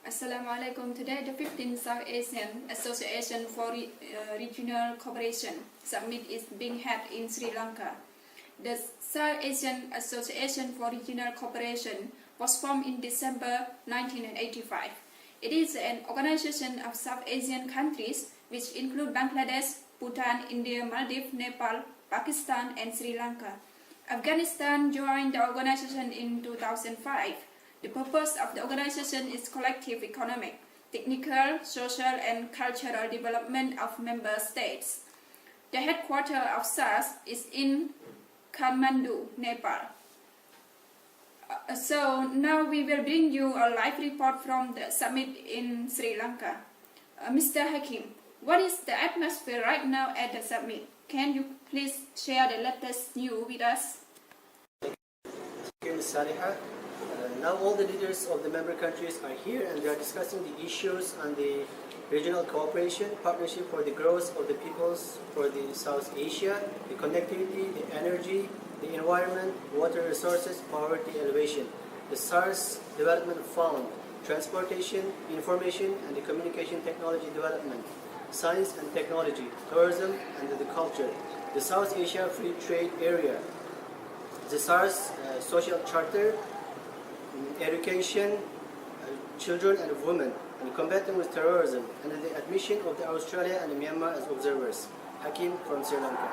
Assalamualaikum. Today, the 15th South Asian Association for Regional Cooperation Summit is being held in Sri Lanka. The South Asian Association for Regional Cooperation was formed in December 1985. It is an organization of South Asian countries which include Bangladesh, Bhutan, India, Maldives, Nepal, Pakistan, and Sri Lanka. Afghanistan joined the organization in 2005. The purpose of the organization is collective economic, technical, social, and cultural development of member states. The headquarters of SAARC is in Kathmandu, Nepal. So now we will bring you a live report from the summit in Sri Lanka. Mr. Hakim, what is the atmosphere right now at the summit? Can you please share the latest news with us? Thank you, Ms. Saliha. Now all the leaders of the member countries are here and they are discussing the issues on the regional cooperation, partnership for the growth of the peoples for the South Asia, the connectivity, the energy, the environment, water resources, poverty elevation, the SAARC Development Fund, transportation, information and the communication technology development, science and technology, tourism and the culture, the South Asia Free Trade Area, the SAARC Social Charter, education, children and women, and combating with terrorism, and the admission of the Australia and Myanmar as observers. Hakim from Sri Lanka.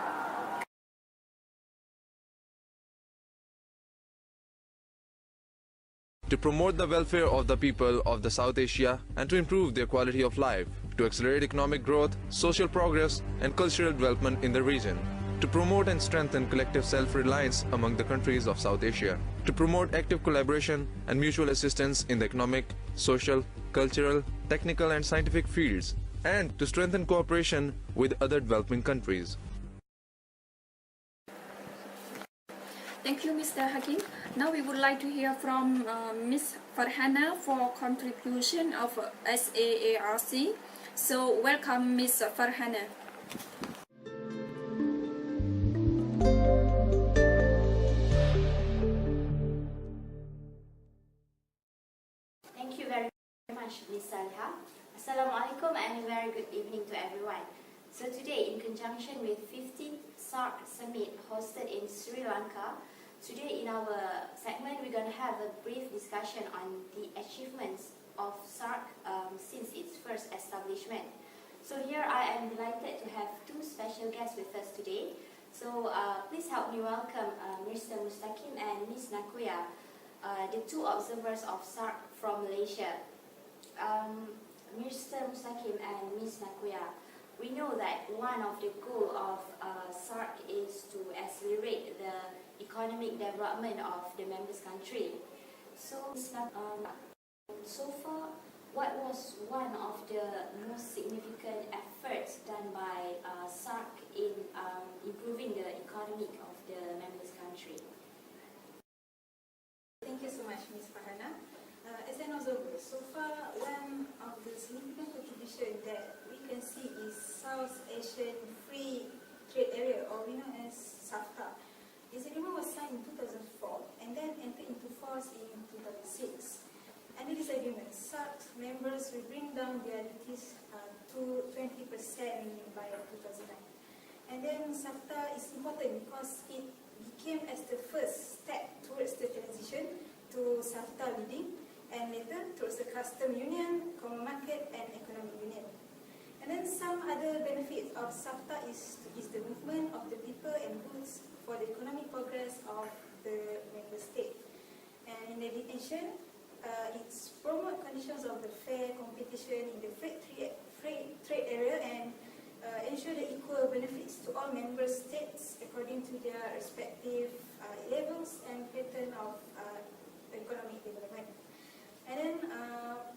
To promote the welfare of the people of the South Asia and to improve their quality of life, to accelerate economic growth, social progress, and cultural development in the region, to promote and strengthen collective self-reliance among the countries of South Asia, to promote active collaboration and mutual assistance in the economic, social, cultural, technical and scientific fields, and to strengthen cooperation with other developing countries. Thank you, Mr. Hakim. Now we would like to hear from Ms. Farhana for contribution of SAARC. So welcome, Ms. Farhana. Ms. Saliha. Assalamualaikum and a very good evening to everyone. So today, in conjunction with 15th SAARC Summit hosted in Sri Lanka, today in our segment we're going to have a brief discussion on the achievements of SAARC since its first establishment. So here I am delighted to have two special guests with us today. So please help me welcome Mr. Mustaqim and Ms. Nakuya, the two observers of SAARC from Malaysia. Mr. Mustaqim and Ms. Nakuya, we know that one of the goals of SAARC is to accelerate the economic development of the members' country. So, so far, what was one of the most significant efforts done by SAARC in improving the economy of the members' country? Thank you so much, Ms. Farhana. As an observer, so far one of the significant contributions that we can see is South Asian Free Trade Area, or we know as SAFTA. This agreement was signed in 2004 and then entered into force in 2006. Under this agreement, SAARC members will bring down their duties to 20% by 2009. And then SAFTA is important because it became as the first step towards the transition to SAFTA leading, and later towards the custom union, common market and economic union. And then some other benefits of SAFTA is the movement of the people and goods for the economic progress of the member state. And in addition, it's promote conditions of the fair competition in the free trade area and ensure the equal benefits to all member states according to their respective levels and pattern of economic development. And then,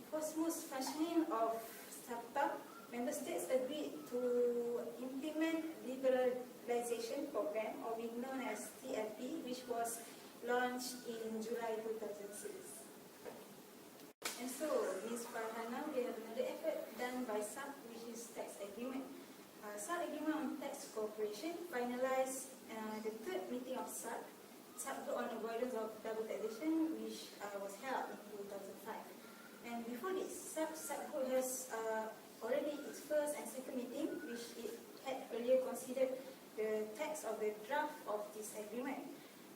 for smooth functioning of SAFTA, member states agreed to implement liberalization program, or we known as TLP, which was launched in July 2006. And so, Ms. Farhana, we have another effort done by SAARC, which is tax agreement. SAARC agreement on tax cooperation finalized the third meeting of SAARC on avoidance of double taxation, which was held in 2005. And before this, SAARC group has already its first and second meeting, which it had earlier considered the text of the draft of this agreement.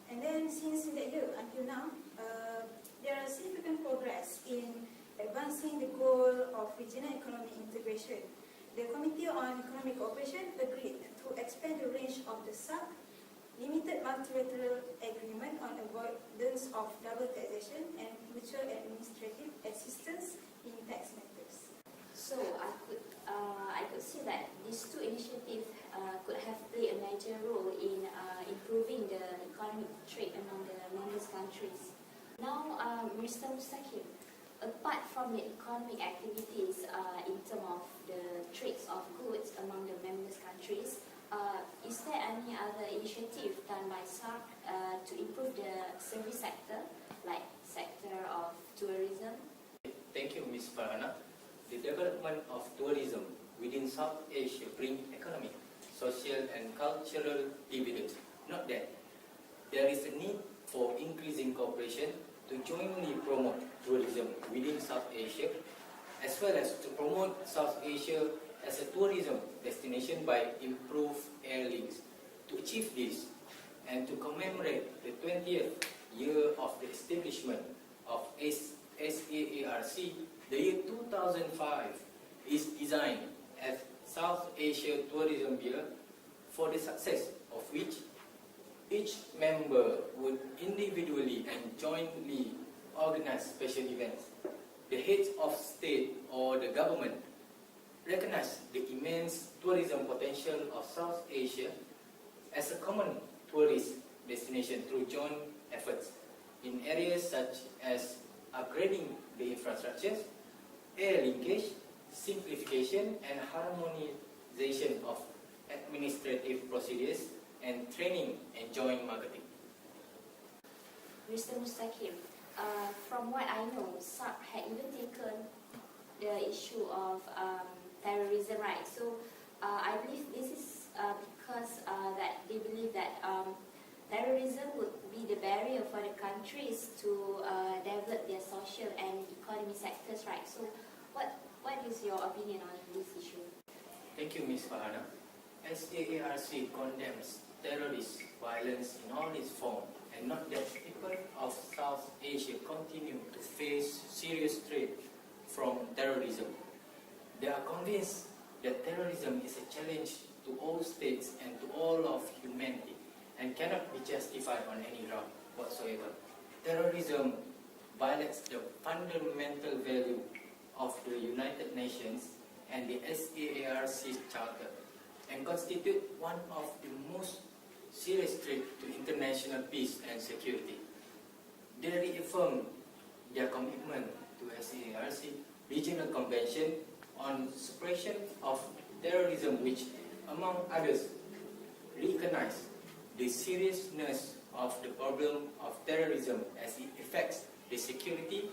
And then since that year until now, there are significant progress in advancing the goal of regional economic integration. The Committee on Economic Cooperation agreed to expand the range of the SAARC limited multilateral agreement on avoidance of double taxation and mutual administrative assistance in tax matters. So I could see that these two initiatives could have played a major role in improving the economic trade among the members countries. Now, Mr. Mustaqim, apart from the economic activities in terms of the trades of goods among the members countries, is there any other initiative done by SAARC to improve the service sector, like sector of tourism? Thank you, Ms. Farhana. The development of tourism within South Asia brings economic, social and cultural dividends. Note that there is a need for increasing cooperation to jointly promote tourism within South Asia, as well as to promote South Asia as a tourism destination by improved air links. To achieve this, and to commemorate the 20th year of the establishment of SAARC, the year 2005 is designed as South Asia Tourism Year, for the success of which each member would individually and jointly organize special events. The heads of state or the government recognize the immense tourism potential of South Asia as a common tourist destination through joint efforts in areas such as upgrading the infrastructures, air linkage, simplification and harmonization of administrative procedures, and training and joint marketing. Mr. Mustaqim, from what I know, SAARC had even taken the issue of terrorism, right? So I believe this is because that they believe that terrorism would be the barrier for the countries to develop their social and economic sectors, right? So what is your opinion on this issue? Thank you, Ms. Farhana. SAARC condemns terrorist violence in all its forms, and not that people of South Asia continue to face serious threat from terrorism. They are convinced that terrorism is a challenge to all states and to all of humanity, and cannot be justified on any ground whatsoever. Terrorism violates the fundamental value of the United Nations and the SAARC Charter, and constitute one of the most serious threats to international peace and security. They reaffirm their commitment to SAARC Regional Convention on Suppression of Terrorism, which, among others, recognize the seriousness of the problem of terrorism as it affects the security,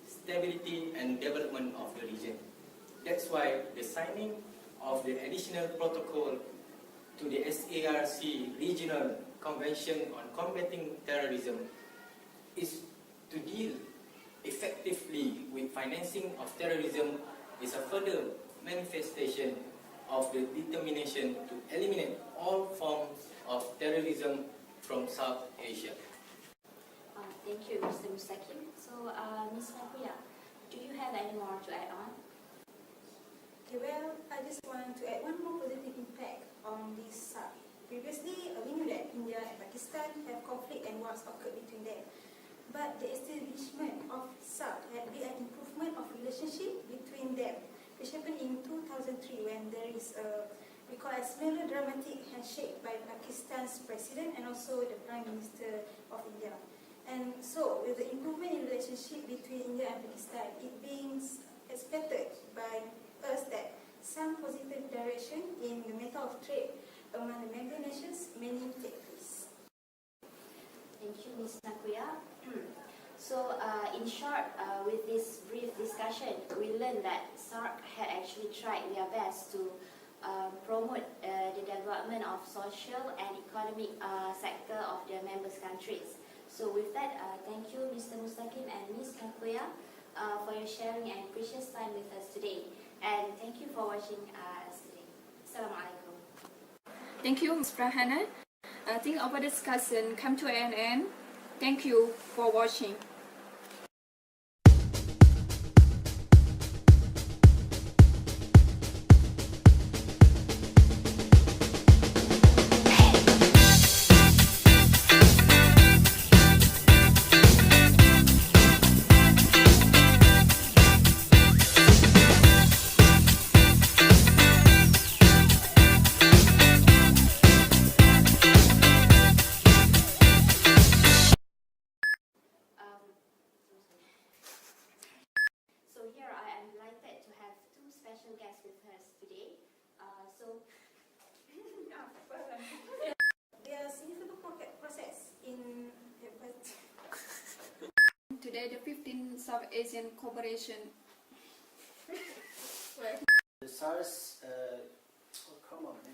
stability and development of the region. That's why the signing of the additional protocol to the SAARC Regional Convention on Combating Terrorism is to deal effectively with financing of terrorism is a further manifestation of the determination to eliminate all forms of terrorism from South Asia. Thank you, Mr. Mustaqim. So, Ms. Nakuya, do you have any more to add on? Okay, well, I just want to add one more positive impact on this SAARC. Previously, we knew that India and Pakistan have conflict and wars occurred between them. But the establishment of SAARC had been an improvement of relationship between them, which happened in 2003 when there is a, we call as melodramatic handshake by Pakistan's president and also the Prime Minister of India. And so, with the improvement in relationship between India and Pakistan, it being expected by us that some positive direction in the matter of trade among the member nations may take place. Thank you, Ms. Nakuya. So, in short, with this brief discussion, we learned that SAARC had actually tried their best to promote the development of social and economic sector of their members countries. So with that, thank you, Mr. Mustaqim and Ms. Nakuya for your sharing and precious time with us today. And thank you for watching us today. Assalamualaikum. Thank you, Ms. Farhana. I think our discussion come to an end. Thank you for watching. So here I am delighted to have two special guests with us today. There are significant process in Today, the 15th South Asian Cooperation. The SAARC, oh come on man.